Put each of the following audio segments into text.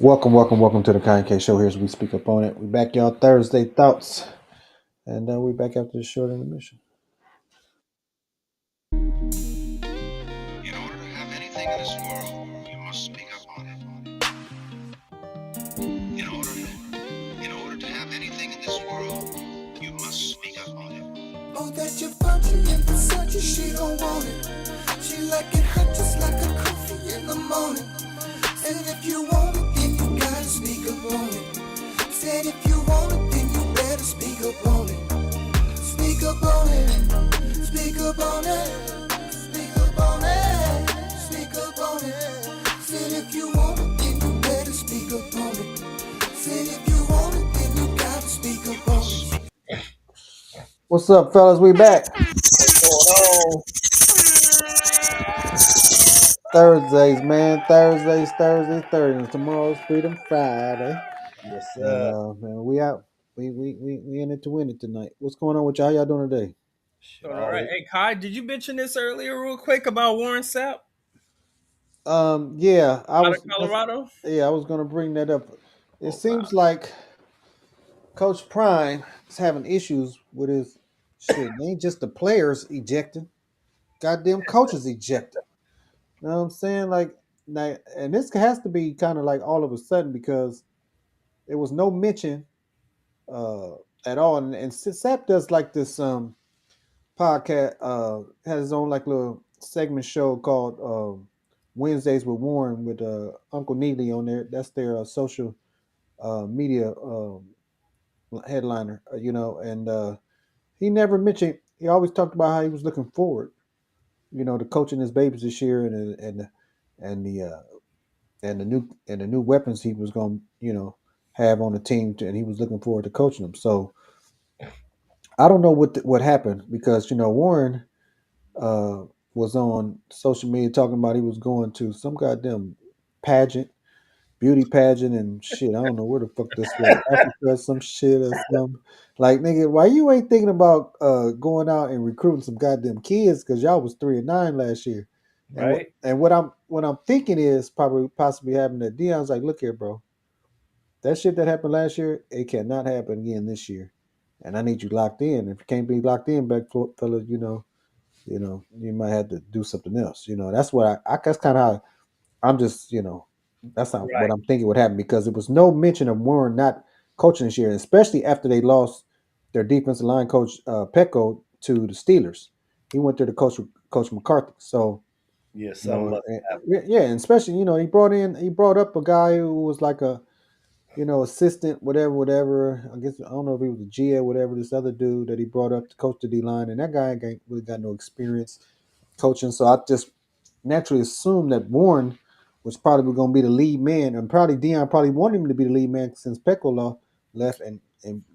Welcome to the Kind K Show. Here's we speak up on it. We back y'all Thursday thoughts, and we back after the short intermission. In order to have anything in this world, you must speak up on it. In order to have anything in this world, you must speak up on it. Oh, that you're bumping in Versace, she don't want it. She like it hot just like a coffee in the morning. And if you want it, then you gotta speak up on it. Said if you want it, then you better speak up on it. Speak up on it. Speak up on it. Speak up on it. Speak up on it. Said if you want it, then you better speak up on it. Said if you want it, then you gotta speak up on it. What's up, fellas? We back. What's going on? Thursdays, man. Thursdays. Tomorrow's Freedom Friday, Yes, and sir. man, we out. We in it to win it tonight. What's going on with y'all? How y'all doing today? Shit, Doing all right. always. Hey, Kai, did you mention this earlier, real quick, about Warren Sapp Yeah, out of Colorado? I was gonna bring that up. It Oh wow. seems like Coach Prime is having issues with his shit. It ain't just the players ejecting. Goddamn coaches ejected. You know what I'm saying? Like, now, and this has to be kind of like all of a sudden because there was no mention uh, at all. And Sap does like this podcast, has his own like little segment show called Wednesdays with Warren with Uncle Neely on there. That's their social media headliner, and he never mentioned. He always talked about how he was looking forward, to coaching his babies this year and the and the new weapons he was going to have on the team, and he was looking forward to coaching them. So I don't know what happened because Warren uh, was on social media talking about he was going to some goddamn pageant, beauty pageant, and shit. I don't know where the fuck this was, Africa, some shit or something. Like, nigga, why you ain't thinking about going out and recruiting some goddamn kids? Because y'all was 3-9 last year. And what Right? and what I'm thinking is probably possibly having that Dion's like, look here, bro. That shit that happened last year, it cannot happen again this year. And I need you locked in. If you can't be locked in, back fellas, you might have to do something else. That's what that's kind of how I'm just, that's not what Right. I'm thinking would happen because there was no mention of Warren not coaching this year, especially after they lost their defensive line coach Pecco to the Steelers. He went there to coach McCarthy. So Yeah, something must happen. yeah, and especially he brought up a guy who was like a assistant, whatever. I guess I don't know if he was a G or whatever. This other dude that he brought up to coach the D line, and that guy ain't really got no experience coaching. So I just naturally assumed that Warren was probably going to be the lead man, and probably Dion probably wanted him to be the lead man since Pecola left, and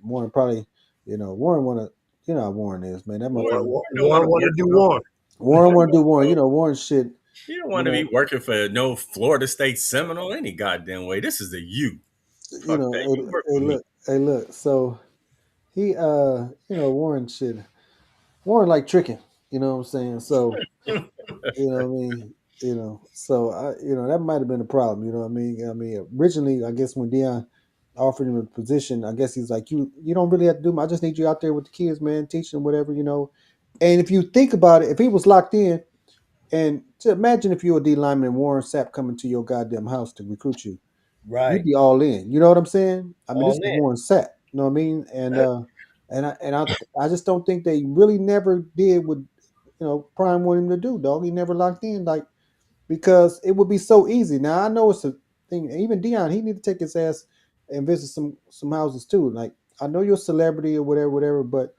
Warren probably, Warren want to, how Warren is, man. That Warren, motherfucker. Warren don't want One to want work to do for him. one. Warren want to do Warren. Warren shit. He don't You want to be know, working for no Florida State Seminole any goddamn way. This is the U. Fuck that. You work for me. hey, look. So he, Warren shit. Warren like tricking. You know what I'm saying? So you know what I mean. So that might have been a problem. You know what I mean? I mean, originally, I guess when Dion offered him a position, I guess he's like, you don't really have to do. I just need you out there with the kids, man, teaching them whatever. And if you think about it, if he was locked in, and to imagine if you're a D lineman and Warren Sapp coming to your goddamn house to recruit you, you'd Right. be all in. You know what I'm saying? I mean, this All is in. Warren Sapp. You know what I mean? And I just don't think they really never did what Prime wanted him to do, dog. He never locked in because it would be so easy. Now I know it's a thing. Even Dion, he need to take his ass and visit some houses too. Like, I know you're a celebrity or whatever, but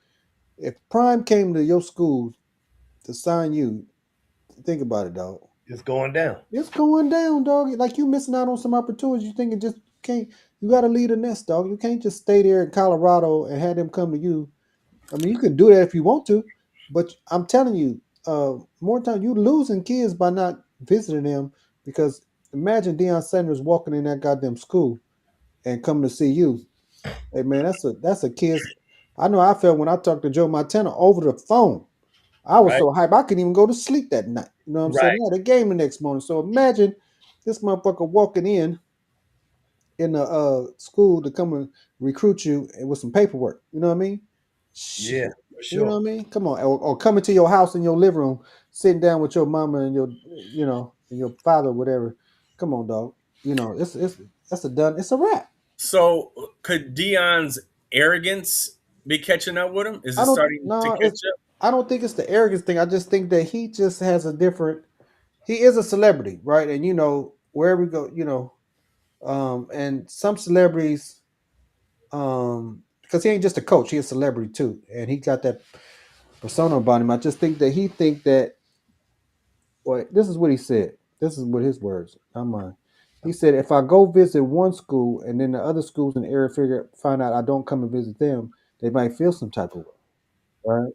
if Prime came to your school to sign you, think about it, dog. It's going down. It's going down, dog. Like, you missing out on some opportunities. You think it just can't. You got to lead a nest, dog. You can't just stay there in Colorado and have them come to you. I mean, you can do that if you want to, but I'm telling you, more time you losing kids by not visiting them because imagine Deion Sanders walking in that goddamn school and coming to see you. Hey, man, that's a kid's. I know I felt when I talked to Joe Montana over the phone. I was Right. so hyped I couldn't even go to sleep that night. You know what I'm saying? Right. I had a game the next morning. So imagine this motherfucker walking in in the school to come and recruit you with some paperwork. You know what I mean? Yeah, Shit. for You know sure. what I mean? Come on, or coming to your house in your living room, sitting down with your mama and your, and your father, whatever. Come on, dog. It's that's a done. It's a wrap. So could Dion's arrogance be catching up with him? Is it I don't starting to no. catch up? I don't think it's the arrogance thing. I just think that he just has a different. He is a celebrity, right? And wherever we go, and some celebrities, because he ain't just a coach, he's a celebrity too, and he got that persona about him. I just think that he think that. Well, this is what he said. This is what his words, not mine. He said, "If I go visit one school and then the other schools in the area find out I don't come and visit them, they might feel some type of way, right?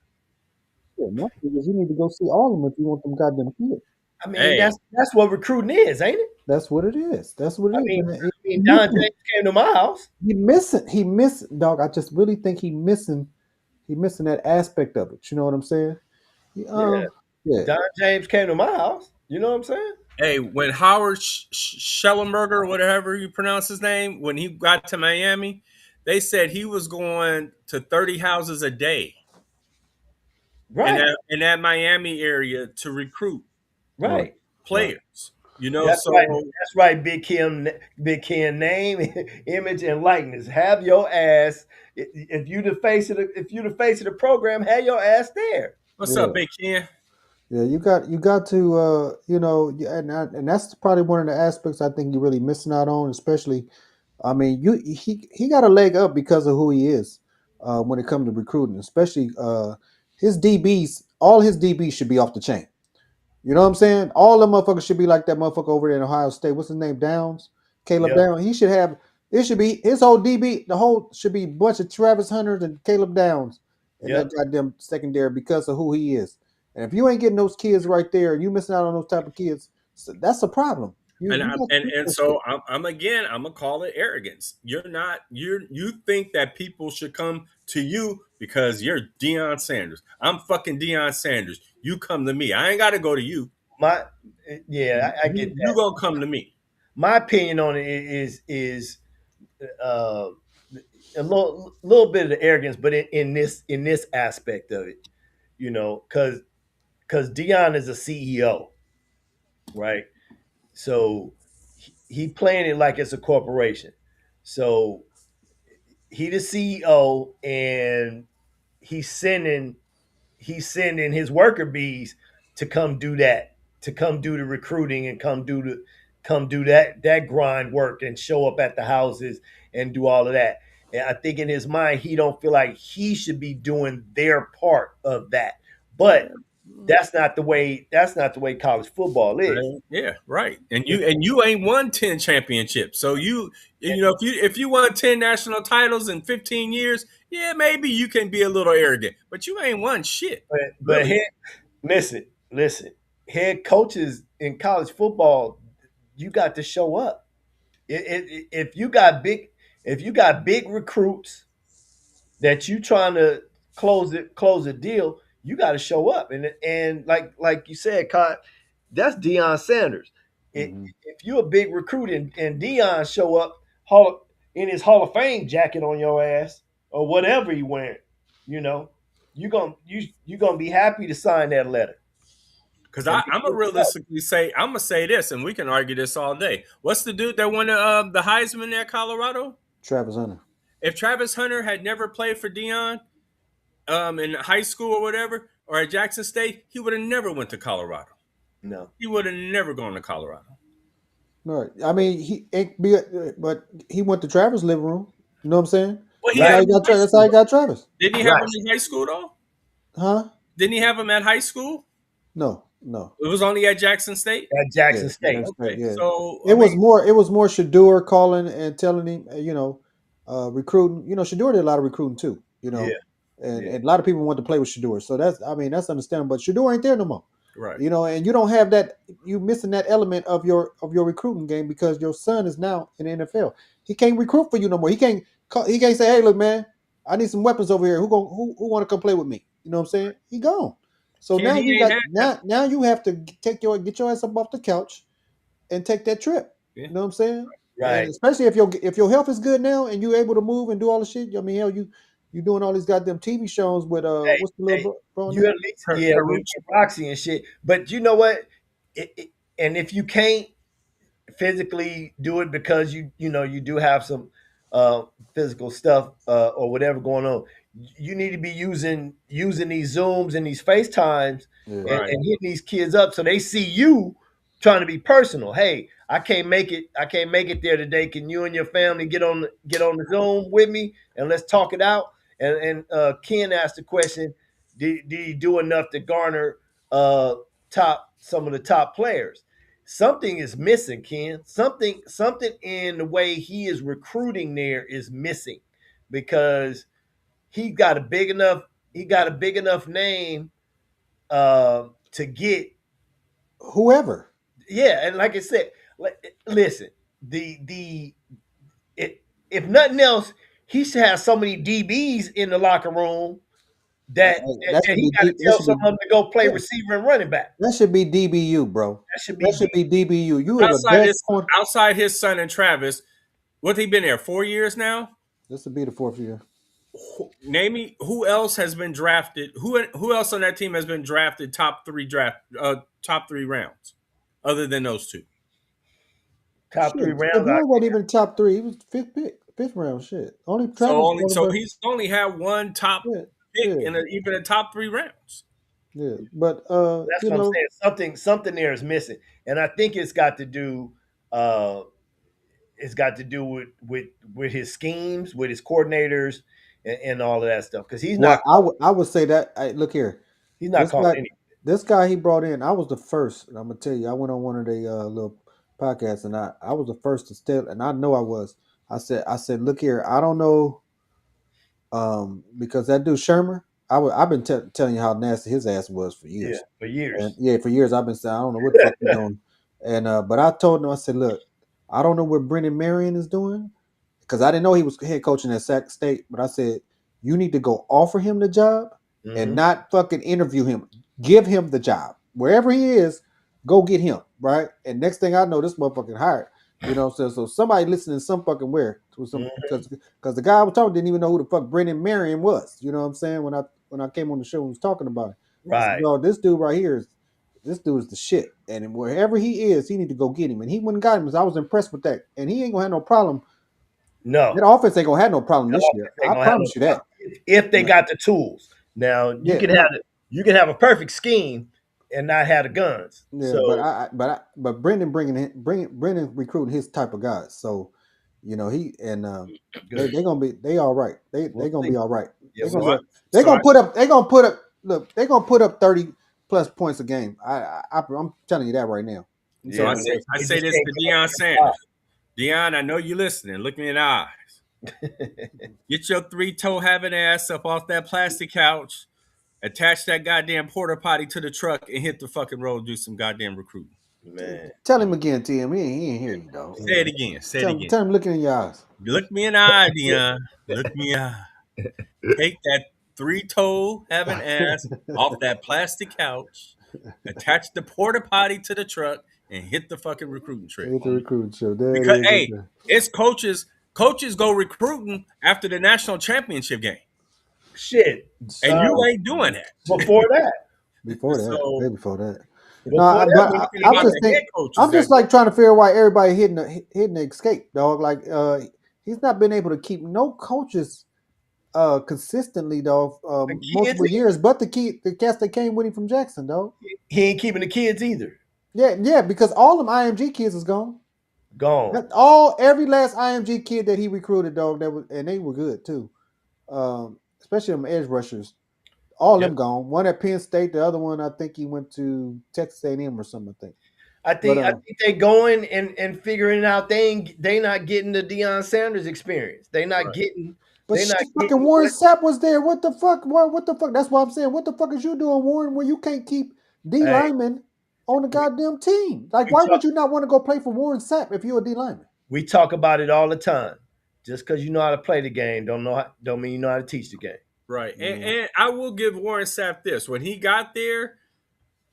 Yeah, my thing is you need to go see all of them if you want them goddamn kids. I mean, Hey, that's what recruiting is, ain't it? That's what it is. That's what it I is. mean, And Don James came to my house. he missing. He missing, dog. I just really think he missing. He missing that aspect of it. You know what I'm saying? He, Yeah, yeah. Don James came to my house. You know what I'm saying? hey, when Howard Schellenberger, whatever you pronounce his name, when he got to Miami, they said he was going to 30 houses a day Right, in that Miami area to recruit Right. right. Right. players. You know, That's so right. That's right. Big Ken, name, image, and likeness. Have your ass. If you the face of the program, have your ass there. what's up, Yeah. Big Ken? Yeah. You got to and that's probably one of the aspects I think you're really missing out on, especially. I mean, he got a leg up because of who he is when it comes to recruiting, especially his DBs. All his DBs should be off the chain. You know what I'm saying? All the motherfuckers should be like that motherfucker over there in Ohio State. What's his name? Downs, Caleb Yep. Downs. He should have. It should be his whole DB. The whole should be a bunch of Travis Hunters and Caleb Downs and that Yep. goddamn secondary because of who he is. And if you ain't getting those kids right there, and you missing out on those type of kids, so that's a problem. You And you got to fix and that shit. so I'm gonna call it arrogance. You think that people should come to you because you're Deion Sanders. I'm fucking Deion Sanders. You come to me. I ain't got to go to you. My yeah, I get You that. gonna come to me. My opinion on it is uh, a little bit of the arrogance, but in this aspect of it, because Dion is a CEO, right? So he playing it like it's a corporation. So he the CEO, and he's sending his worker bees to come do that, to come do the recruiting and come do that grind work and show up at the houses and do all of that. And I think in his mind he don't feel like he should be doing their part of that. But that's not the way college football is. Right? Yeah, right. And you ain't won 10 championships. So if you won 10 national titles in 15 years, yeah, maybe you can be a little arrogant, but you ain't won shit. But Really. listen, head coaches in college football, you got to show up. If you got big recruits that you trying to close a deal, you got to show up. And like you said, Cott, that's Deion Sanders. Mm-hmm. If you're a big recruit and Deion show up in his Hall of Fame jacket on your ass or whatever he wearing, you know, you gonna be happy to sign that letter. Because And I'm gonna realistically say I'm gonna say this, and we can argue this all day. What's the dude that won the Heisman at Colorado? Travis Hunter. If Travis Hunter had never played for Dion in high school or whatever, or at Jackson State, he would have never went to Colorado. no, He would have never gone to Colorado. Right. I mean, he ain't be, but he went to Travis' living room. You know what I'm saying? Well, he That's right, how had he him in got. high That's how school. he got Travis. Didn't he have right. him in high school though? Huh? Didn't he have him at high school? No. No. It was only at Jackson State. At Jackson Yeah. State. State. Okay, Yeah. so It was more. It was more Shador calling and telling him. Recruiting. Shador did a lot of recruiting too. Yeah, And a lot of people want to play with Shador. So that's understandable. But Shador ain't there no more. right. And you don't have that. You missing that element of your recruiting game because your son is now in the NFL. He can't recruit for you no more. He can't. He can't say, "Hey, look, man, I need some weapons over here. Who want to come play with me?" You know what I'm saying? He gone. So Ken, now he you ain't got had that. now you have to get your ass up off the couch and take that trip. Yeah. You know what I'm saying? And Right. especially if your health is good now and you're able to move and do all the shit. I mean, hell, you doing all these goddamn TV shows with Hey, what's the little hey, bro you name? at least with Carucci. Roxy and shit. But you know what? And if you can't physically do it because you do have some uh physical stuff or whatever going on, you need to be using these Zooms and these FaceTimes Yeah. Right. and hitting these kids up so they see you trying to be personal. Hey, I can't make it there today. Can you and your family get on the Zoom with me and let's talk it out? And Ken asked the question, did he do enough to garner uh some of the top players? Something is missing, Ken. Something in the way he is recruiting there is missing because he got a big enough name to get. Whoever. Yeah, and like I said, listen, the it, if nothing else, he should have so many DBs in the locker room that That that should he be got to that tell should be some of them to go play yeah, receiver and running back. that should be DBU, bro. That should That be should be DBU. You are the Outside best his corner. outside his son and Travis, what he been there 4 years now? This would be the 4th year. Name me who else has been drafted. Who else on that team has been drafted top 3 rounds, other than those two? top three Shit, rounds. Steve Young wasn't even top 3. He was 5th pick, 5th round. Shit. Only Travis was So the he's only had one top yeah, pick yeah, in even the top 3 rounds. yeah. But That's what I'm saying. Something there is missing, and I think it's got to do. It's got to do with his schemes, with his coordinators, and all of that stuff. Because well, I would say that. Look here, he's not this calling guy, any. this guy he brought in. I was the first. And I'm gonna tell you, I went on one of the little podcasts, and I was the first to still, and I know I was. I said, look here, I don't know, because that dude Shermer, I've been telling you how nasty his ass was for Yeah, years. for And years. yeah, for years I've been saying I don't know what the fuck he's doing. And but I told him, I said, look, I don't know what Brendan Marion is doing because I didn't know he was head coaching at Sac State. But I said, you need to go offer him the job and Mhm. not fucking interview him. Give him the job wherever he is. Go get him right. And next thing I know, this motherfucking hired. You know, so somebody listening some fucking where to some Mhm. because the guy I was talking didn't even know who the fuck Brendan Marion was. You know what I'm saying? When I came on the show and was talking about it, I said, Right. "Yo, this dude right here this dude is the shit. And wherever he is, he need to go get him." And he went and got him. So I was impressed with that. And he ain't gonna have no problem. No, That offense ain't gonna have no problem the this year. offense ain't I gonna have no promise you that. problem if they got the tools. Now you Yeah, can no, have a perfect scheme and not have the guns. yeah, but So but Brendan recruiting his type of guys. So, you know, he and good. they gonna be they all right. We'll They gonna see. be all right. Yeah, They we'll gonna So be, I see. they so I gonna put up look, they gonna put up 30 plus points a game. I'm telling you that right now. I'm so Yeah, I telling you but that. say I they say just this can't to come up Deion with the Sanders. Deion, I know you listening. Look me in the eyes. Get your 3-toe having ass up off that plastic couch. Attach that goddamn porta potty to the truck and hit the fucking road and do some goddamn recruiting. Man. Tell him again, Tim. He ain't hear you, dog. Say it again. Say it again. Tell him looking in your eyes. Look me in the eye, Deion. Look me in the eye. Take that 3-toe having ass off that plastic couch, attach the porta potty to the truck, and hit the fucking recruiting trail. Hit the recruiting show. There it Because is. Right hey, there. it's coaches go recruiting after the national championship game, Shit. and you ain't doing that. Before that. Before that, way So before that. No, Before that, but I'm we thinking I'm about just the think head coaches I'm that just like trying to figure out why everybody hitting the escape, dog. Like he's not been able to keep no coaches consistently, dog. the kids, Multiple years, but the cast that came with him from Jackson, dog. he ain't keeping the kids either. Yeah, because all them IMG kids is gone. Gone. Every last IMG kid that he recruited, dog, and they were good too. Especially them edge rushers. All Yep. them gone. One at Penn State, the other one I think he went to Texas A&M or something. I think. I But think they going and figuring out they not getting the Deion Sanders experience. They not Right. getting but they shit, not fucking getting Warren what Sapp was there. What the fuck? What the fuck? That's what I'm saying. What the fuck is you doing, Warren? Where you can't keep D hey, lineman on the goddamn team? Like, we why talk would you not want to go play for Warren Sapp if you're a D lineman? we talk about it all the time. Just because you know how to play the game don't mean you know how to teach the game. Right. Yeah. And I will give Warren Sapp this. When he got there,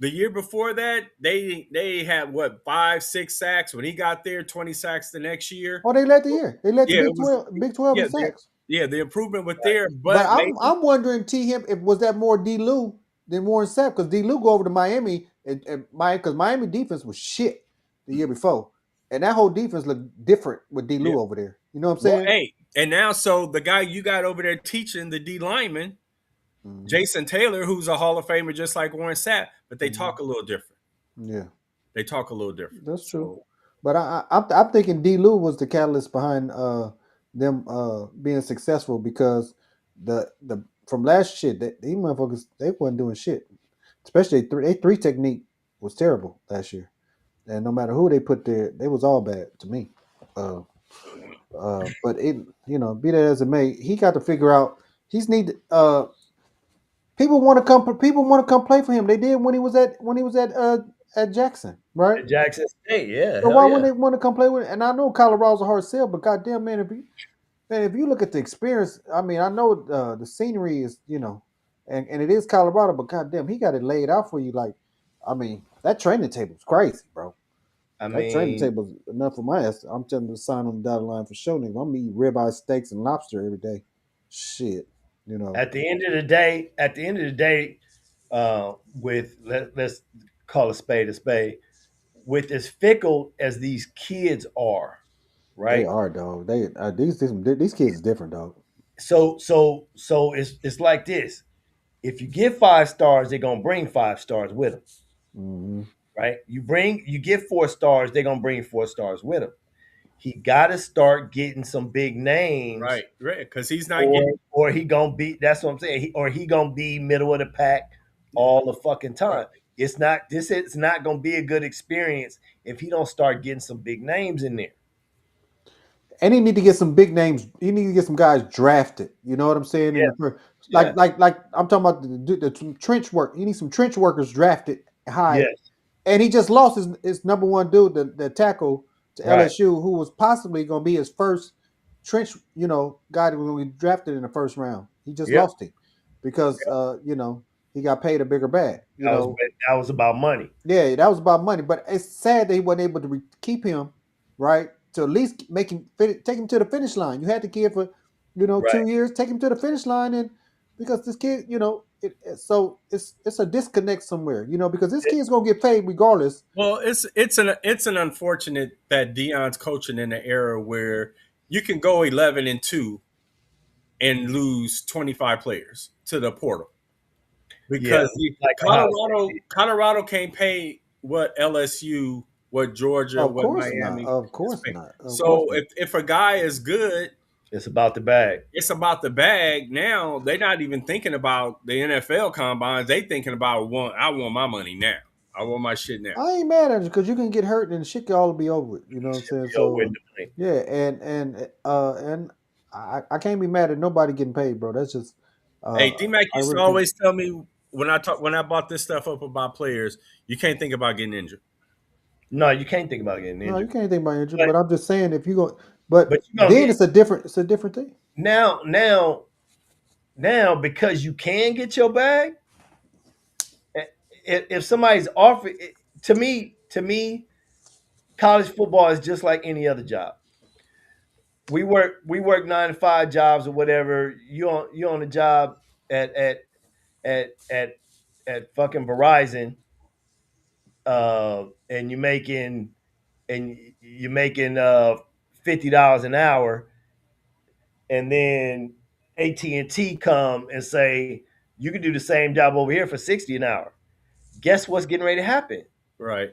The year before that, they had what 5, 6 sacks when he got there. 20 sacks the next year. Oh, they led the year. They led the Yeah, it was. Big 12 Yeah, in sacks. the improvement was there, But but maybe I'm wondering, T him, if was that more D. Lou than Warren Sapp, because D. Lou go over to Miami and because Miami defense was shit the year before, and that whole defense looked different with D. yeah. Lou over there. You know what I'm Well, saying? hey, and now so the guy you got over there teaching the D lineman, Mhm. Jason Taylor, who's a Hall of Famer just like Warren Sapp, but they Mhm. talk a little different. Yeah, They talk a little different. that's true. So, But I'm thinking D. Lou was the catalyst behind them being successful, because the from last shit, these motherfuckers, they wasn't doing shit. Especially they three technique was terrible last year, and no matter who they put there, they was all bad to me. But it, be that as it may, he got to figure out he's need. People want to come. People want to come play for him. They did when he was at Jackson, right? At Jackson State, yeah, So hell why yeah. wouldn't they want to come play with? And I know Colorado's a hard sell, but goddamn, man, if you look at the experience, I mean, I know the scenery is, and it is Colorado, but goddamn, he got it laid out for you. Like, I mean, that training table's crazy, bro. I That training mean, table's enough for my ass. I'm telling you to sign on the dotted line for sure, nigga. I'm eating ribeye steaks and lobster every day. Shit, at the end of the day, let's call a spade, with as fickle as these kids are, They right? are, dog. These kids is different, dog. So it's like this. If you get 5 stars, they're gonna bring 5 stars with them, Mm-hmm. right? You get 4 stars, they're gonna bring 4 stars with them. He got to start getting some big names, right, because he's not getting or he gonna be. That's what I'm saying. He gonna be middle of the pack all the fucking time. right. It's not gonna be a good experience if he don't start getting some big names in there. And he need to get some big names. He need to get some guys drafted. You know what I'm saying? In Yeah, the first, yeah, like I'm talking about the trench work. He needs some trench workers drafted high. yes, And he just lost his number one dude, the tackle to right. LSU, who was possibly going to be his first trench, guy that was going to be drafted in the first round. He just Yep. lost him because he got paid a bigger bag. That was about money. Yeah, that was about money. But it's sad that he wasn't able to keep him, right? To at least make him take him to the finish line. You had the kid for, Right. 2 years, take him to the finish line, and because this kid, so it's a disconnect somewhere, because this kid's gonna get paid regardless. Well, it's an unfortunate that Dion's coaching in an era where you can go 11-2 and lose 25 players to the portal Yeah, because like Ohio State. Colorado can't pay what LSU, what Georgia, Of what course not. Miami Of is course paying. not. Of course So not. if a guy is good, It's about the bag. it's about the bag. Now they're not even thinking about the NFL combines. They thinking about I want my money now. I want my shit now. I ain't mad at you because you can get hurt and shit can all be over with. You know what I'm saying? Yo, with So the money. yeah, and I can't be mad at nobody getting paid, bro. That's just Hey, D-Mac I used to really think always tell me when I bought this stuff up about players, you can't think about getting injured. No, you can't think about getting no, you injured. can't think about injury, But but I'm just saying if you go, but but you gonna then get it's a different thing. now because you can get your bag. If somebody's offered to me, college football is just like any other job. We work 9 to 5 jobs or whatever. You on a job at at at at at fucking Verizon, and you're making $50 an hour, and then AT&T come and say you can do the same job over here for 60 an hour. Guess what's getting ready to happen? Right.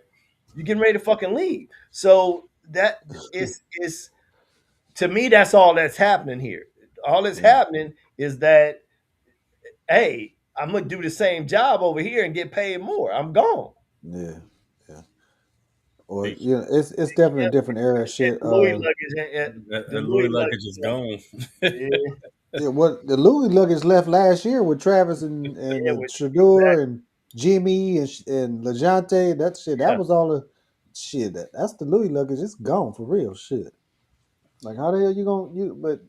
You're getting ready to fucking leave. So that is to me, that's all that's happening here. All that's Yeah. happening is that, hey, I'm gonna do the same job over here and get paid more. I'm gone. Yeah, yeah. Or it's definitely a different era of shit. The Louis luggage, the The Louis Louis luggage is luggage, gone. yeah, Yeah, what the Louis luggage left last year with Travis and yeah, Shador and Jimmy and Lejante. That shit, that yeah. was all the shit. That's the Louis luggage. It's gone for real. Shit. Like how the hell you gonna the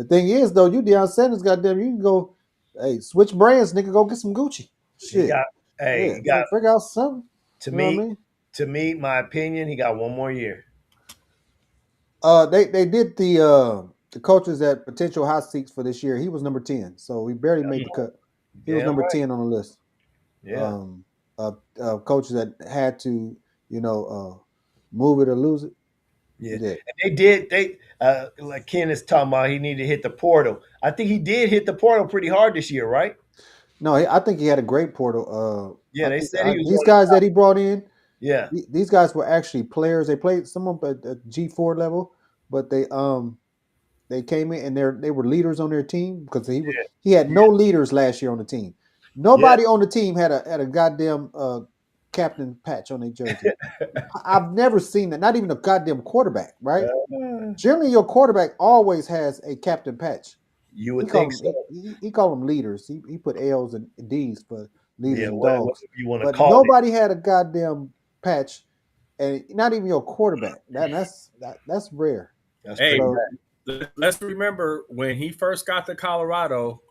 thing is though, you Deion Sanders, goddamn, you can go, hey, switch brands, nigga, go get some Gucci. He got Shit. Hey, Yeah, he got figure out something. to You know what I me, mean? my opinion, he got one more year. They did the coaches at potential hot seats for this year. He was number 10, so he barely made the cut. He was Damn number right. 10 on the list. Yeah. Coaches that had to, move it or lose it. Yeah. He did. And they did. Like Ken is talking about, he needed to hit the portal. I think he did hit the portal pretty hard this year, right? No, I think he had a great portal. Yeah, I they think said he was these one of guys that he brought in, yeah. these guys were actually players. They played some of them at G4 level, but they came in and they were leaders on their team because he had no leaders last year on the team. Yeah. Nobody on the team had a goddamn captain patch on their jersey. I've never seen that. Not even a goddamn quarterback, right? Yeah. Generally, your quarterback always has a captain patch. You He would called think them so. he called them leaders. He put L's and D's for Yeah, leaders and whatever dogs. you want to But call it. nobody had a goddamn patch, and not even your quarterback. That's rare. That's Hey, pretty So let's remember when he first got to Colorado,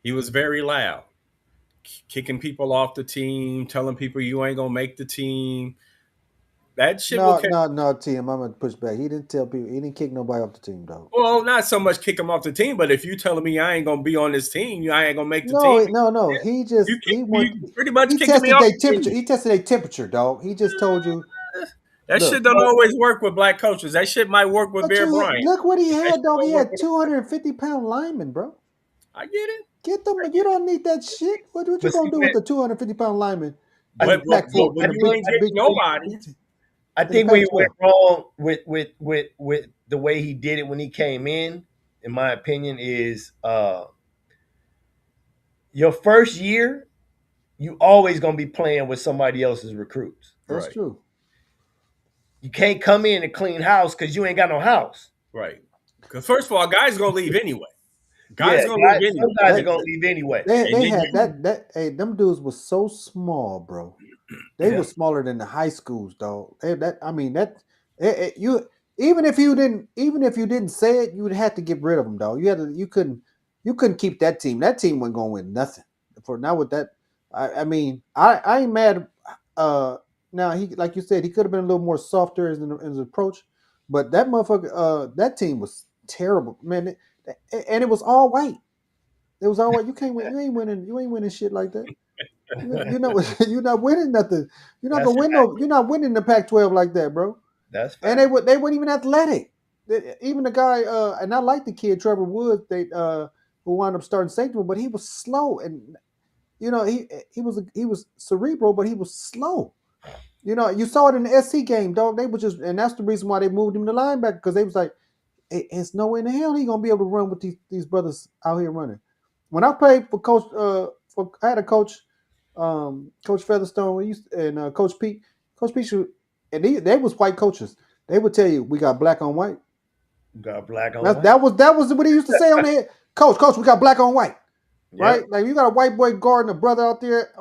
he was very loud, kicking people off the team, telling people you ain't gonna make the team. That shit will catch. no, Tim. I'm gonna push back. He didn't tell people. He didn't kick nobody off the team, dog. Well, not so much kick him off the team, but if you telling me I ain't gonna be on this team, I ain't gonna make the team. No. You pretty much He kicking me tested off their the temperature. team. He tested their temperature, dog. He just told you, That look, shit don't always work with black coaches. That shit might work with but Bear you Bryant. look what he That shit had, dog. He don't work had with. 250-pound linemen, bro. I get it, Get them. You don't need that shit. What you but see, gonna do with the 250-pound lineman in the but Pac-4 in but the you big ain't getting nobody. I in the think where he went Pac-12? wrong with the way he did it when he came in my opinion, is your first year, you always gonna be playing with somebody else's recruits. That's Right, true. You can't come in and clean house because you ain't got no house. right. Because first of all, guys gonna leave anyway. Yeah, Guys gonna leave some anyway, guys are That gonna leave anyway. and they then had you. that. Hey, them dudes was so small, bro. They Yeah, were smaller than the high schools, dog. I mean you even if you didn't say it, you would have to get rid of them, dog. You couldn't keep that team. That team wasn't going to win nothing. For now with that, I ain't mad. Uh, Now he like you said, he could have been a little more softer in his approach, but that motherfucker, that team was terrible, man. And it was all white. It was all white. You can't win. You ain't winning. You ain't winning shit like that. You know, you're not winning nothing. You're not that's gonna win no. You're not winning the Pac-12 like that, bro. that's And fact. they weren't even athletic. Even the guy, and I like the kid Trevor Woods, who wound up starting safety, but he was slow, and he was cerebral, but he was slow. You saw it in the SC game, dog. They was just, and that's the reason why they moved him to linebacker because they was like, it's no way in the hell he gonna be able to run with these brothers out here running. When I played for Coach, I had a coach, Coach Featherstone, and Coach Pete. Coach Pete, and they was white coaches. They would tell you we got black on white. Got black on That, white. that was what he used to say on the head. Coach, we got black on white, Yep. right? Like you got a white boy guarding a brother out there.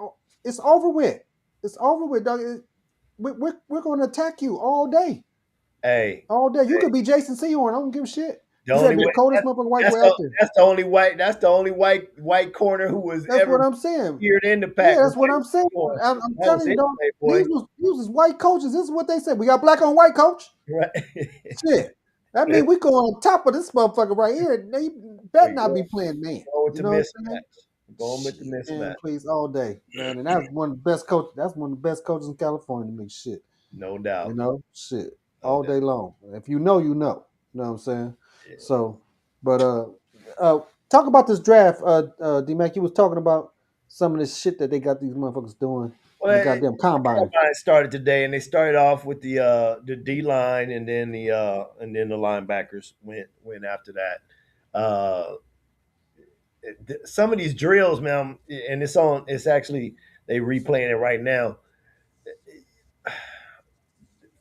It's over with. It's over with, dog. We're going to attack you all day. Hey, All day. You could be Jason Sehorn. I don't give a shit. the You only said be way the coldest motherfucking white boy out there. that's the only white corner who was That's what ever I'm saying. appeared in the Yeah, pack. that's what I'm saying. I'm That was telling you, it, dog. boy. These was white coaches. This is what they said. We got black on white, coach. Right. Shit. That means we go on top of this motherfucker right here. They better not be playing man. Going with You the know what I'm saying? mismatch. Going with the Man, mismatch. please, all day, man. And that's one of the best coaches. That's one of the best coaches in California to make shit. No doubt. Shit, No all doubt. day long. If you know, you know. You know what I'm saying? Yeah. So, but talk about this draft. D-Mac, you was talking about some of this shit that they got these motherfuckers doing in the Well, goddamn combine. combine started today, and they started off with the D line, and then the linebackers went after that. Some of these drills, man, and it's on. It's actually they replaying it right now.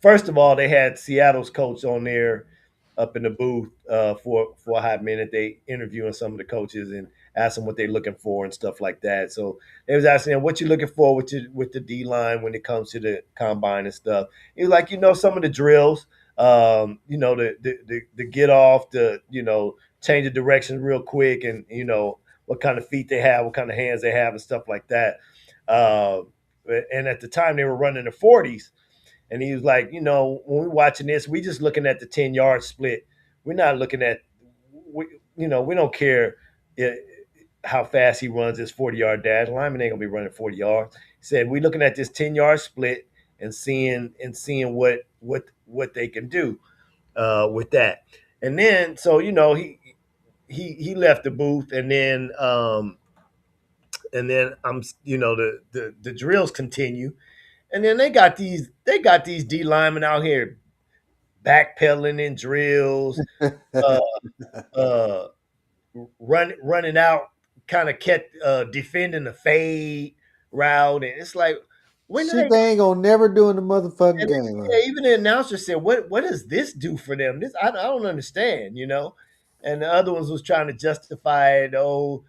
First of all, they had Seattle's coach on there up in the booth for a hot minute. They interviewing some of the coaches and asked them what they're looking for and stuff like that. So they was asking them what you looking for with the D line when it comes to the combine and stuff. He was like, some of the drills, the get off, change the direction real quick, and what kind of feet they have, what kind of hands they have, and stuff like that. and at the time they were running the 40s. And he was like, when we're watching this, we just looking at the 10-yard split. We're not looking at, we don't care how fast he runs his 40-yard dash. Lineman ain't gonna be running 40 yards. He said we looking at this 10-yard split and seeing what they can do with that. And then he left the booth, and then the drills continue, and then they got these D linemen out here backpedaling in drills, uh, uh, running out, kind of kept defending the fade route, and it's like when do Shit, they ain't gonna never do in the motherfucking and game. yeah, even the announcer said, "What does this do for them? This I don't understand." And the other ones was trying to justify it. Oh,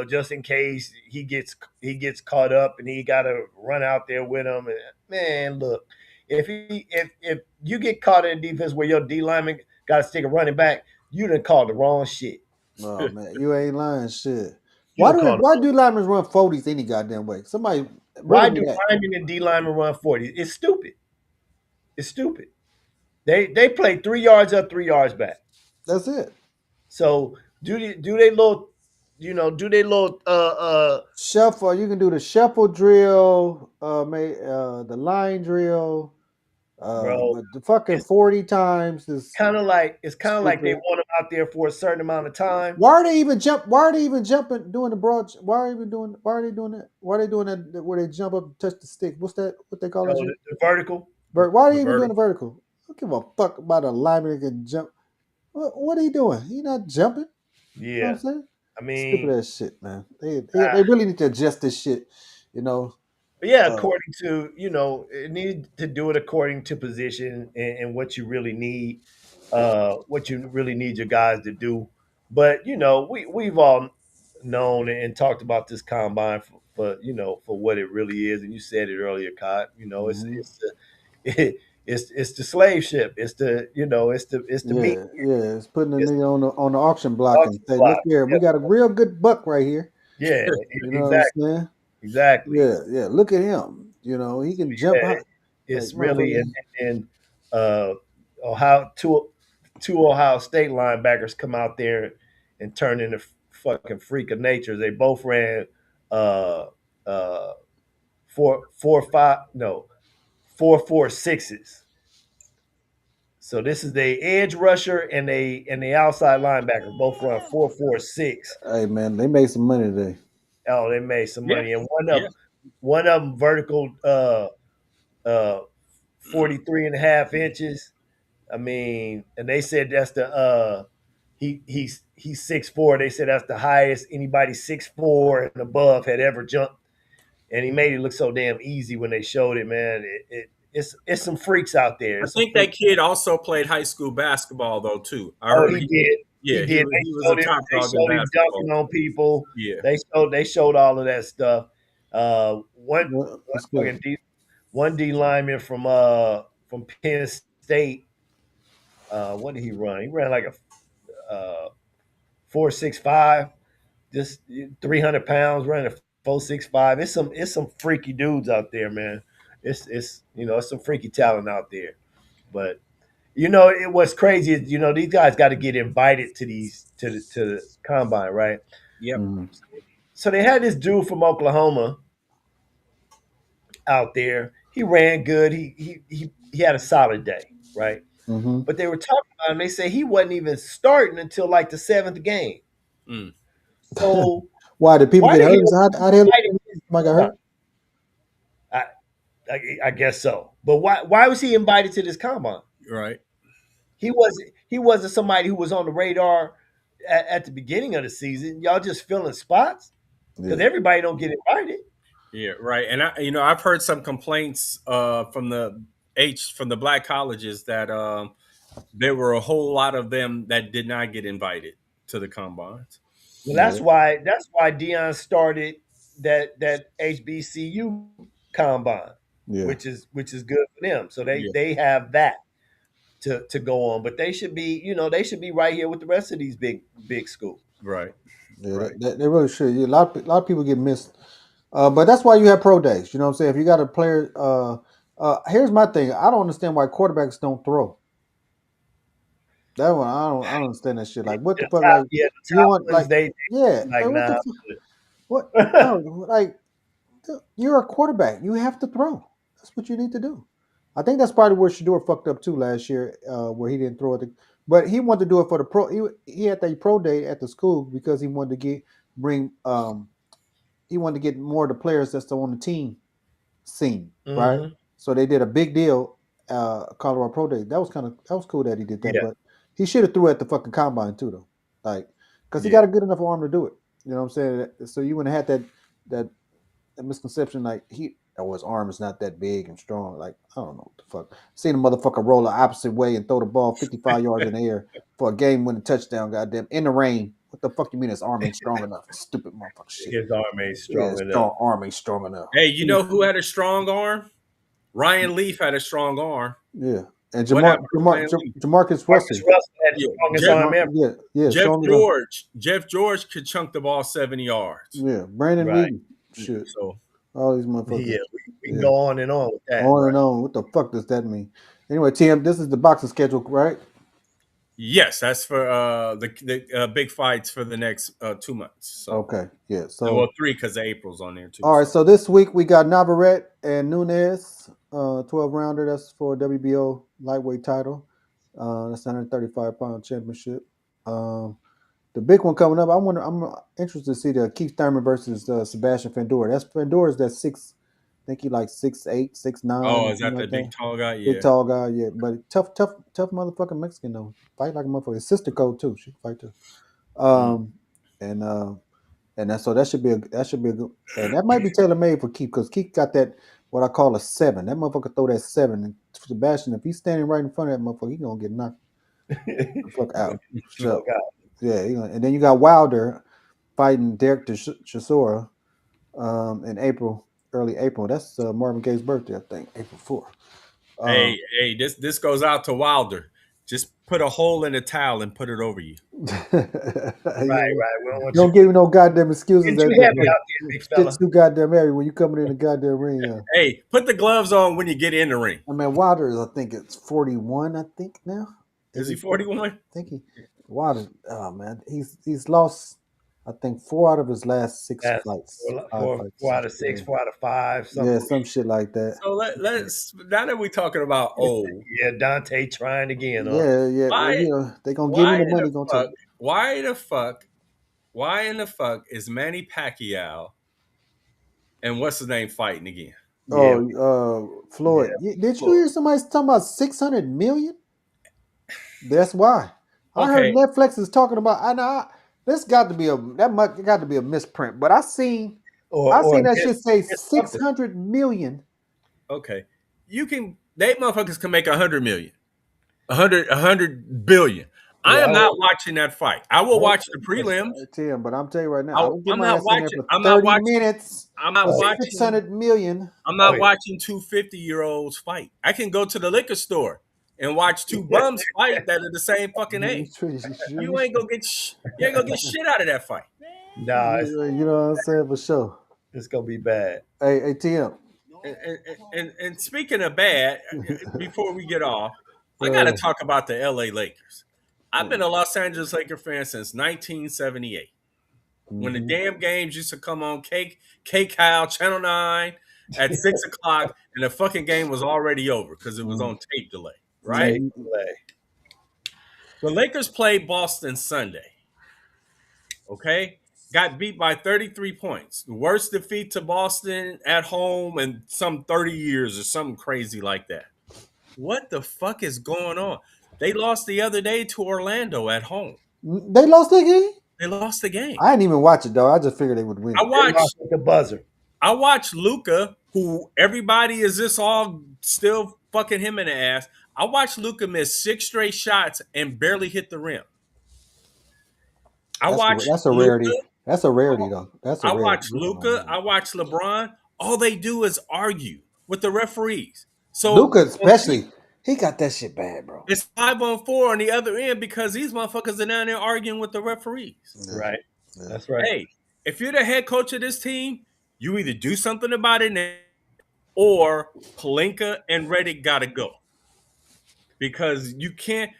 just in case he gets caught up and he got to run out there with him. And man, look, if you get caught in a defense where your D lineman got to stick a running back, you done called the wrong shit. Oh man, you ain't lying, shit. You done called Why do linemen run 40s any goddamn way? Somebody Why riddle me do that. linemen and D linemen run 40? It's stupid. It's stupid. They play 3 yards up, 3 yards back. That's it. So do they little Shuffle. You can do the shuffle drill, the line drill, bro? but the fucking It's 40 times is kind of like they stupid. want them out there for a certain amount of time. Why are they even jumping doing the broad? Why are they doing that? Why are they doing that where they jump up and touch the stick? What's that? What they call that shit? The vertical. Why are they The even doing the vertical. vertical? I don't give a fuck about a lineman that can jump. What are you doing? He not jumping. You know what Yeah, I'm saying? I Stupid mean, ass shit, man. They uh, really need to adjust this shit. You know. but yeah, Uh, according to it need to do it according to position and what you really need, your guys to do. But we've all known and talked about this combine for what it really is, and you said it earlier, Cod. mhm. It's the slave ship. It's the meat Yeah. It's putting the it's nigga on the auction block and auction say, block. look here, we Yep. got a real good buck right here. Yeah, You know what I'm exactly, saying? exactly. Yeah. Look at him. He can jump Yeah, high. Like it's really motherfucker. and uh, Ohio two Ohio State linebackers come out there and turn into fucking freak of nature. They both ran uh uh 4.45 no 4.46s. So this is the edge rusher and the outside linebacker both run 4.46. Hey man, they made some money today. Oh, they made some Yeah, money, and yeah. one of them vertical uh 43 and a half inches. I mean, and they said that's the he's 6'4". They said that's the highest anybody 6'4" and above had ever jumped, and he made it look so damn easy when they showed it. Man, it's some freaks out there. I It's some think that freaks. kid also played high school basketball though too. I Oh, heard he did. He yeah, did. he was a top They dog in showed him basketball. dunking on people. Yeah. They showed all of that stuff. One Well, one that's good. fucking one D lineman from Penn State. What did he run? He ran like a 4.65, just 300 pounds, running a 4.65. It's some freaky dudes out there, man. It's some freaky talent out there. But what's crazy is these guys got to get invited to the combine, right? Yep. Mm-hmm. So they had this dude from Oklahoma out there. He ran good. He had a solid day, right? Mm-hmm. But they were talking about him. They said he wasn't even starting until like the seventh game. Mm. So Why did people why get did he hurt? How the hell invite somebody got him? hurt? I, I guess so. But why was he invited to this combine? Right. He wasn't somebody who was on the radar at the beginning of the season. Y'all just filling spots because Yeah. everybody don't get invited. Yeah, right. And I've heard some complaints from the black colleges that there were a whole lot of them that did not get invited to the combines. Well, Yeah. that's why Dion started that HBCU combine, Yeah. which is good for them. So Yeah. they have that to go on, but they should be right here with the rest of these big schools. Right. Yeah. Right. They really should. Yeah, a lot of people get missed But that's why you have pro days. You know what I'm saying? If you got a player, here's my thing. I don't understand why quarterbacks don't throw. That one, I don't understand that shit. Like, what the fuck? Like, The you top want ones, like, they yeah, like, what the nah. fuck? What? No, like, you're a quarterback. You have to throw. That's what you need to do. I think that's probably where Shador fucked up too last year, where he didn't throw it. But he wanted to do it for the pro. He had that pro day at the school because he wanted to bring he wanted to get more of the players that's on the team seen, right? Mhm. So they did a big deal, Colorado Pro Day. That was cool that he did that, Yeah. but he should have threw at the fucking combine too, though, like because he Yeah. got a good enough arm to do it. You know what I'm saying? So you wouldn't have had that misconception like his arm is not that big and strong. Like I don't know what the fuck. Seen a motherfucker roll the opposite way and throw the ball 55 yards in the air for a game-winning touchdown. Goddamn in the rain. What the fuck you mean his arm ain't strong enough? Stupid motherfucker shit. His arm ain't Yeah, strong enough. strong arm ain't strong enough. Hey, you know who had a strong arm? Ryan Leaf had a strong arm. Yeah, and What happened to Ryan Leaf? Jamarcus Marcus Russell. Russell had the Yeah, strongest Jeff- arm ever. Yeah, Jeff stronger than- George could chunk the ball 70 yards. Yeah, Brandon Right. Whedon. Shit, So all these motherfuckers. Yeah, we can Yeah. go on and on with that. On and on. What the fuck does that mean? Anyway, TM, this is the boxing schedule, right? yes, that's for the big fights for the next 2 months. So Okay, yeah. So well, 3 because April's on there too. all right, so this week we got Navarrete and Nunes, 12-rounder. That's for WBO lightweight title. That's 135-pound championship. The big one coming up, I'm interested to see the Keith Thurman versus Sebastian Fendora. That's Fendora's that 6, I think he like 6'8", 6'9". Oh, is that something the like big tall guy? Yeah. Big tall guy, yeah. But tough motherfucking Mexican though. Fight like a motherfucker. His sister code too. She can fight too. And that should be a good, and that might be tailor made for Keith because Keith got that what I call a 7. That motherfucker throw that 7. And Sebastian, if he's standing right in front of that motherfucker, he gonna get knocked the fuck out. So yeah, and then you got Wilder fighting Derek Chisora in early April. That's Marvin Gaye's birthday, I think, April 4th. Hey, this goes out to Wilder. Just put a hole in the towel and put it over you. Right. Don't give me no goddamn excuses. Get you happy out there, big fella. Shit's too goddamn airy when you coming in the goddamn ring. Hey, put the gloves on when you get in the ring. I mean, Wilder is, I think it's 41. I think now. Is he 41? I think Wilder. Oh man, he's lost. I think 4 out of his last 6 fights. 4 out of 6, 4 out of 5. Yeah, some shit like that. So let's now that we're talking about old. Yeah, Dante trying again. Yeah. Well, they gonna give him the money. Gonna take. Why in the fuck is Manny Pacquiao and what's his name fighting again? Floyd. Yeah. Did you hear somebody talking about 600 million? That's why. I heard Netflix is talking about. This got to be a misprint. But I seen that shit say 600 million. Okay, they motherfuckers can make 100 million, 100 billion. I am not watching that fight. I will watch the prelims. Tim, but I'm telling you right now, I'm not watching. minutes. I'm not watching 600 million. I'm not watching 2 50-year-olds fight. I can go to the liquor store and watch 2 bums fight that are the same fucking age. You ain't gonna get shit out of that fight. Nah, you know what I'm saying, for sure. It's gonna be bad. Hey, TM. And speaking of bad, before we get off, I gotta talk about the LA Lakers. I've been a Los Angeles Laker fan since 1978. When the damn games used to come on K-Cal, Channel 9 at 6 o'clock, and the fucking game was already over because it was on tape delay, right? Tape delay. The Lakers played Boston Sunday, okay? Got beat by 33 points. The worst defeat to Boston at home in some 30 years or something crazy like that. What the fuck is going on? They lost the other day to Orlando at home. They lost that game? They lost the game. I didn't even watch it, though. I just figured they would win. They lost with the buzzer. I watched Luka, who everybody is just all still fucking him in the ass. I watched Luka miss 6 straight shots and barely hit the rim. That's a rarity. That's a rarity, though. I watched Luka. I watched LeBron. All they do is argue with the referees. So Luka, especially, he got that shit bad, bro. It's 5-on-4 on the other end because these motherfuckers are down there arguing with the referees. Right. That's right. Hey, if you're the head coach of this team, You either do something about it now, or Palinka and Reddick gotta go because you can't.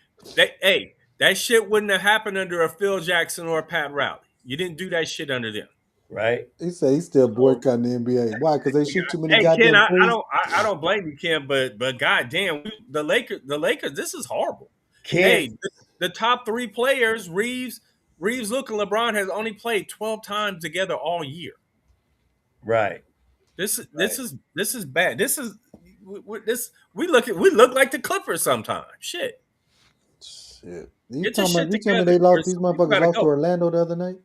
That shit wouldn't have happened under a Phil Jackson or a Pat Riley. You didn't do that shit under them. Right? He said he's still So, boycotting the NBA. Why? Because they shoot too many hey Ken, goddamn threes. I don't blame you, Ken, but goddamn, the Lakers, this is horrible. Ken, Hey, the top three players, Reeves, Luke, and LeBron has only played 12 times together all year. right. This is bad. We look like the Clippers sometimes. Shit. Shit. You Get your talking about? shit You telling me together. they lost? Or These you motherfuckers gotta lost to go. Orlando the other night.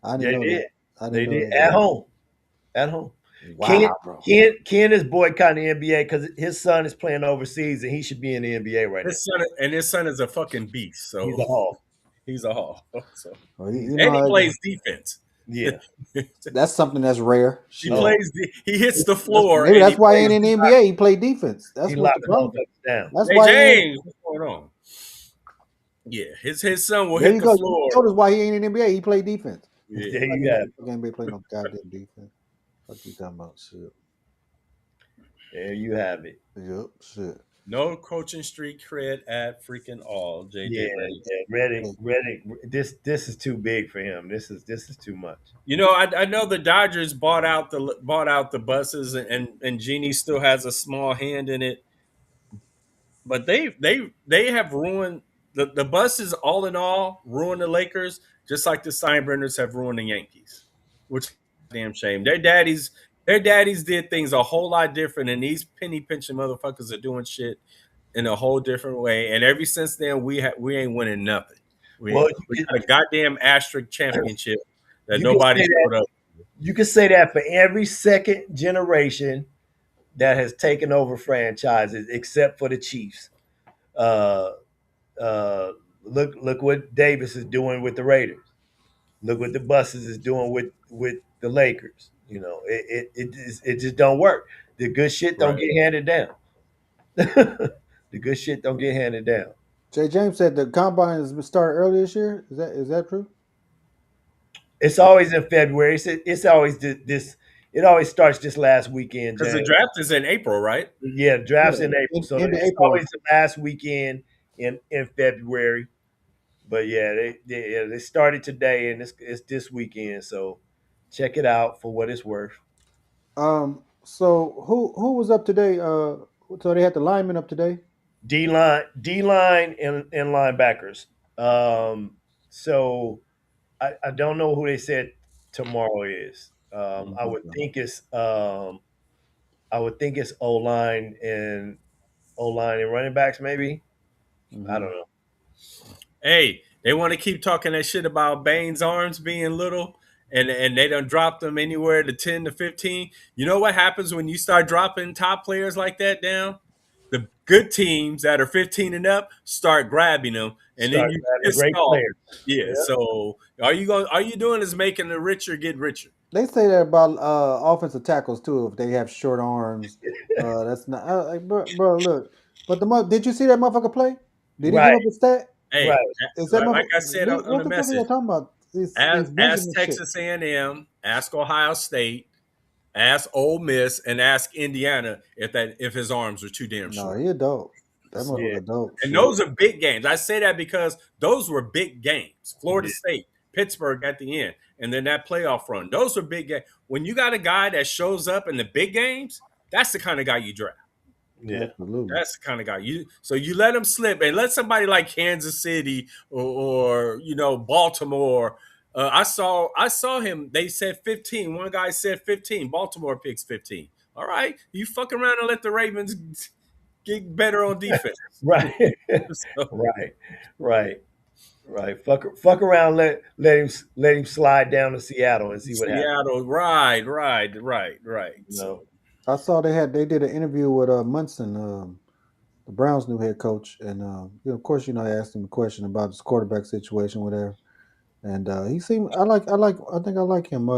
I They didn't know did. that. I They didn't know did that. at home. At home. Wow, bro. Ken is boycotting the NBA because his son is playing overseas and he should be in the NBA right now. His son is a fucking beast. So He's a hall. he's a hall. So Well, you and he know, plays defense. Yeah. that's something that's rare. He Shit. plays. He hits the floor. Maybe and that's he why he plays ain't in the defense. NBA. He played defense. That's He what's locked the the problem. motherfuckers down. That's Hey why. James, what's going on? Yeah, his son will There hit you the go. floor. You told us why he ain't in the NBA. He played defense. Yeah. There you have it. NBA play no goddamn defense. What you talking about? Shit. There you have it. Yep. Shit. No coaching street cred at freaking all. JJ Yeah, Redick. Reddick. This is too big for him. This is too much. You know, I know the Dodgers bought out the buses, and Genie still has a small hand in it, but they have ruined the buses. All in all, ruined the Lakers, just like the Steinbrenners have ruined the Yankees, which is a damn shame. Their daddies did things a whole lot different, and these penny pinching motherfuckers are doing shit in a whole different way. And ever since then, we ain't winning nothing. We Well, got a goddamn asterisk championship that You can nobody say that. showed up. You can say that for every second generation that has taken over franchises, except for the Chiefs. Uh, look what Davis is doing with the Raiders. Look what the Buses is doing with the Lakers. You know, it just don't work. The good shit don't Right. get handed down. The good shit don't get handed down. Jay James said the combine has been started early this year. Is that true? It's always in February. It's always this. It always starts this last weekend. Because the James. draft is in April, right? Yeah, drafts Yeah, in April, so into it's April. always the last weekend in February. But yeah, they started today, and it's this weekend. So check it out for what it's worth. So who was up today? So they had the lineman up today. D line, and linebackers. So I don't know who they said tomorrow is. I would think it's O line and running backs maybe. Mm-hmm. I don't know. Hey, they want to keep talking that shit about Bane's arms being little, and they don't drop them anywhere to 10 to 15. You know what happens when you start dropping top players like that down? The good teams that are 15 and up start grabbing them, and Start then you grabbing piss great off. players. Yeah. Yeah. So are you doing is making the richer get richer? They say that about offensive tackles too. If they have short arms, that's not like, bro. Look, but did you see that motherfucker play? Did he Right. give up a stat? Hey, Right. Is that like I said on what the the fuck are you message, talking about? These ask Benjamin Texas A&M, ask Ohio State, ask Ole Miss, and ask Indiana if his arms are too damn shit. No, short. he a dope. That Yeah. motherfucker dope. And shit. those are big games. I say that because those were big games. Florida Yeah. State, Pittsburgh at the end, and then that playoff run. Those are big games. When you got a guy that shows up in the big games, that's the kind of guy you draft. Yeah. Absolutely. That's the kind of guy so you let him slip and let somebody like Kansas City or Baltimore. I saw him. They said 15. One guy said 15. Baltimore picks 15. All right, you fuck around and let the Ravens get better on defense. Right. So, Right. Fuck around. Let him slide down to Seattle and see what happens. Seattle, right. No. I saw they did an interview with Munson, the Browns' new head coach, and of course, they asked him a question about his quarterback situation, whatever. And he seemed I think I like him.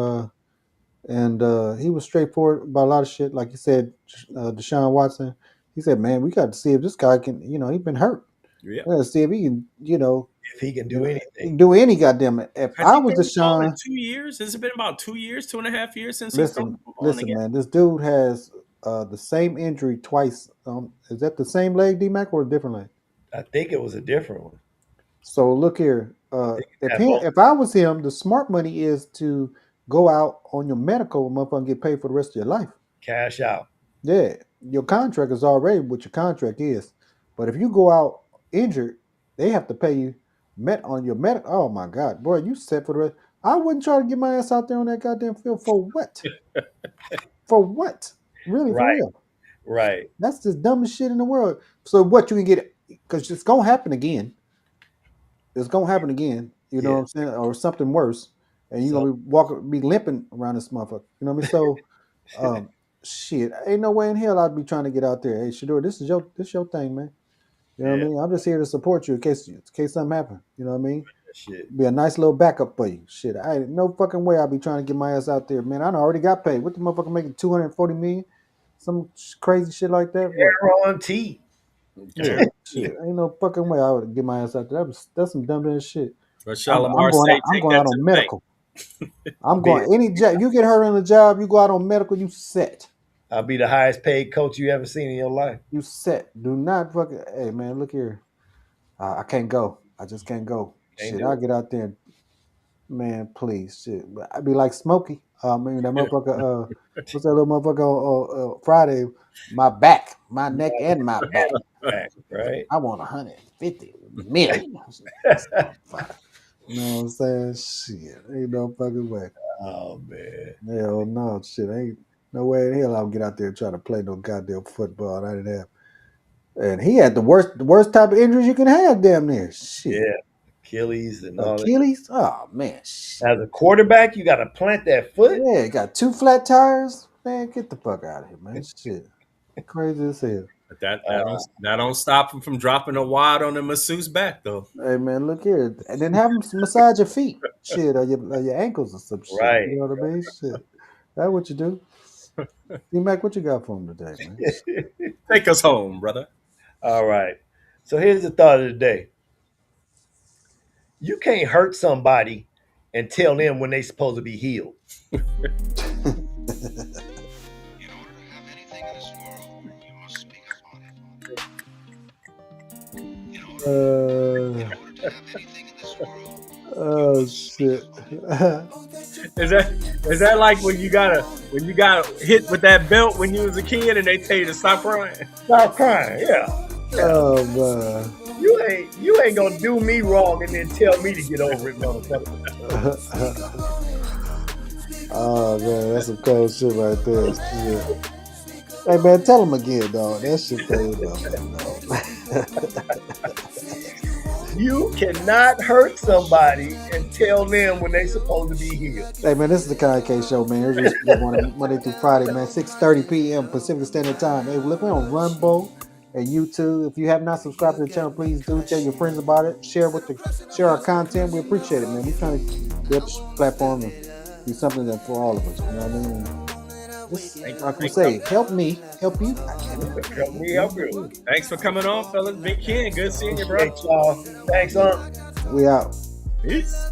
And he was straightforward about a lot of shit. Like he said, Deshaun Watson. He said, "Man, we got to see if this guy can. He's been hurt. Yeah. See if he can, if he can do he anything. can do any goddamn it. If Has I he was been involved in Deshaun, 2 years? Has it been about 2 years, 2.5 years since he's thrown listen, the football listen, again? man, this dude has the same injury twice. Is that the same leg, D-Mac, or a different leg? I think it was a different one. So look here, They can have both. if I was him, the smart money is to go out on your medical, motherfucker, and get paid for the rest of your life. Cash out. Yeah, your contract is already what your contract is. But if you go out injured, they have to pay you on your medical. Oh my God, boy, you set for the rest. I wouldn't try to get my ass out there on that goddamn field for what? For what? Really, for Right. real? Right. That's the dumbest shit in the world. So what you can get? Because it's gonna happen again. It's gonna happen again. You know Yeah. what I'm saying, or something worse, and you're So gonna be limping around this motherfucker. You know what I mean? So, shit, ain't no way in hell I'd be trying to get out there. Hey, Shador, this is your thing, man. You know what I yeah, mean? I'm just here to support you in case something happen. You know what I mean? shit. Be a nice little backup for you. Shit, I ain't no fucking way I'll be trying to get my ass out there, man. I done already got paid. What the motherfucker making 240 million? Some crazy shit like that. What? Aaron T. Yeah, shit. Ain't no fucking way I would get my ass out there. That's some dumb ass shit. But I'm Shalimar going out. say I'm take going that out to on the bank. medical. I'm Be- going any job. You get hurt on the job, you go out on medical. You set. I'll be the highest paid coach you ever seen in your life. You set. Do not fucking. Hey man, look here. I can't go. I just can't go. Can't Shit, do I'll it. get out there. Man, please, shit. I'd be like Smokey. I mean that motherfucker. What's that little motherfucker on Friday? My back, my neck, and my back. Right. I want 150 million. You know what I'm saying? Shit, ain't no fucking way. Oh man. Hell no, shit. Ain't no way in hell I'll get out there and try to play no goddamn football. I didn't have. And he had the worst type of injuries you can have, damn near. Shit. Yeah. Achilles and all that. Achilles? Oh man. Shit. As a quarterback, you got to plant that foot. Yeah, got 2 flat tires. Man, get the fuck out of here, man. Shit. Crazy as hell. But that don't stop him from dropping a wad on the masseuse back though. Hey man, look here. And then have him massage your feet. Shit, or your ankles or some shit. Right. You know what I mean? Shit. That's what you do. D-Mac, what you got for him today, man? Take us home, brother. All right. So here's the thought of the day. You can't hurt somebody and tell them when they're supposed to be healed. In order to have anything in this world, you must speak up on it. In order to have anything in this world, Oh shit. Is that like when you got hit with that belt when you was a kid and they tell you to stop crying? Stop crying. Yeah. Oh man. You ain't gonna do me wrong and then tell me to get over it, motherfucker. Oh man, that's some cold shit right there. Shit. Hey man, tell him again, dog. That shit crazy, You cannot hurt somebody and tell them when they supposed to be healed. Hey man, this is the Kai K Show, man. It's just Monday through Friday, man. 6:30 p.m. Pacific Standard Time. Hey, look, we're on Rumble and YouTube. If you have not subscribed to the channel, please do. Tell your friends about it. Share our content. We appreciate it, man. We're trying to build this platform and do something that for all of us. You know what I mean? Just, like we say, help me, help you. Help me help you. Thanks for coming on, fellas. Big Ken, good seeing you, bro. Appreciate y'all. Thanks, We out. Peace.